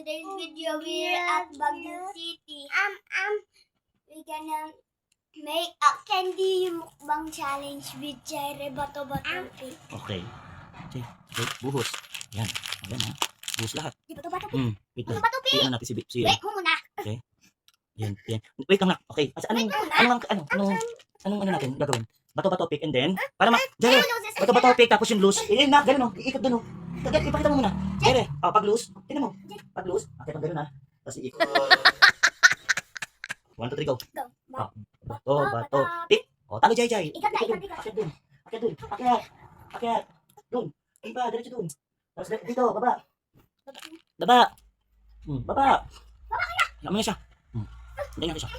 today's video we're at Baguio City. We're gonna make a candy mukbang challenge with Jaire Bato Bato Pig. Okay. Okay, buhos. Yan. Ayan ha. Buhos lahat. Di Bato Bato Pig. Wait Bato lang. Bato Pig. Ano natin si Wait mo muna. Yan. Wait lang na. Okay. Anong natin gagawin? Bato-bato pick and then para Jere, bato-bato pick tapos yung loose. Na, ganun oh. Iikot doon oh. Ipakita mo muna. Jere, pag loose. Tingnan mo. Pag loose. Okay, pag ganun ha. Tapos iikot. 1, 2, 3, go. Go. Bato-bato pick. O, talo Jay. Ikat. Akyat dun. Akyat. Dun. Iba, diretso dun. Tapos dito, baba. Baba. Baba. Laman niya siya. Hindi natin siya.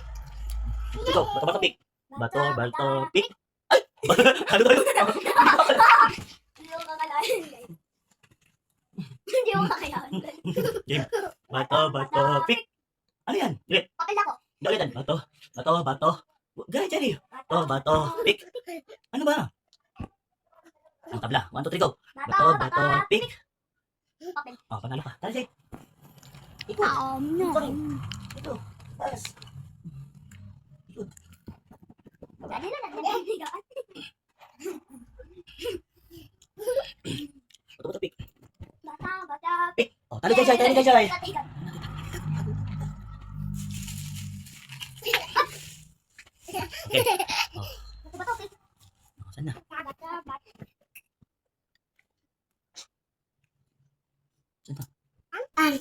Dito, bato-bato pick. Bato-bato pick. Ay! Halo. Hindi ko kakalain. Hindi ko kakayahan. Game. Bato-bato pick. Ano yan? Ulit. Papel ako. Ulitan. Bato. Jay. Bato, pick. Ano ba? Ang tabla. 1, 2, 3, go. Bato, pick. Papel. Oh, panalo ka. Tara, Jay. Ikot. No. Ito. Taas. Ikot. Dali na. Bato, pick. Bata. Pick. Oh, talo Jay. Ikat. Okay. Oh, Bato Pig.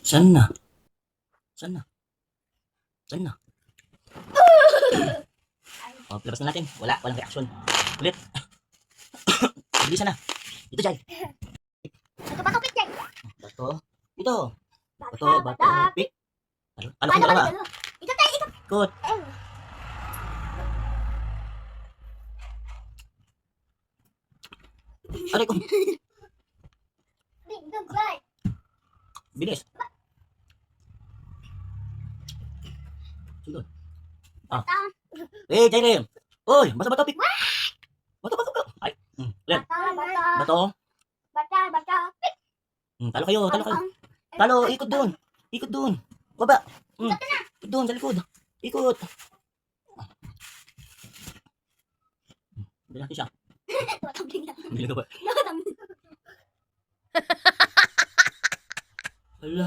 saan na? Saan na? Oh, labas na natin. Walang reaction. Ulit. Bilisan na. Dito, Jay. Bato Pig, Jay. Bato. Dito. Bato, pick. Ano kung dalawa? Ikat tayo. Ikot. Aray ko. Big dog bite. Bilis. Sunod. Bata. Jay. Oy, bato, pick. Bato. Ay. Ulit. Bata. Bato. Pig. Talo kayo. Talo, ikot doon. Baba. Ikot doon, sa likod. Ikot. Hindi natin siya. Tumatambling lang. Hindi na ba? Tumatambling. Hala.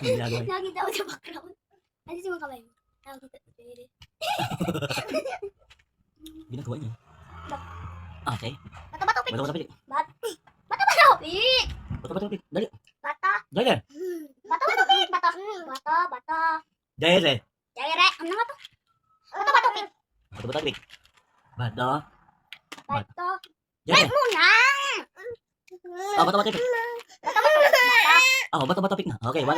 Hindi ginagawa niya. Nakita ko sa background. Ano si mga kamay mo? Nakita ko. Ginagawa niya. Okay. Bato Pig. Bato, pick. Pig. Bato, pick. Dali. Bata. Jay. Bato Pig. Bata. Jay. Jaire. Ano nga to? Bato Pig. Bato, pick. Bato. Bato. Jay. Wait muna. Oh, bato, pick. Oh, bato, pick na. Okay, 1.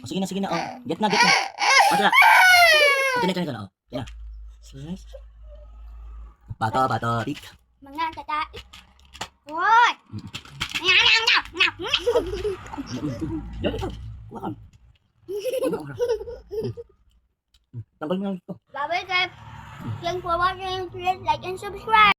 Oh, sige na. Oh, get na. Oh, tara. Ito na. Oh, yan na. Bato, pick. Mga tatai. What? Jay, ito. Kuha ka. Tanggal mo lang ito. Bye-bye guys. Thanks for watching. Please like and subscribe.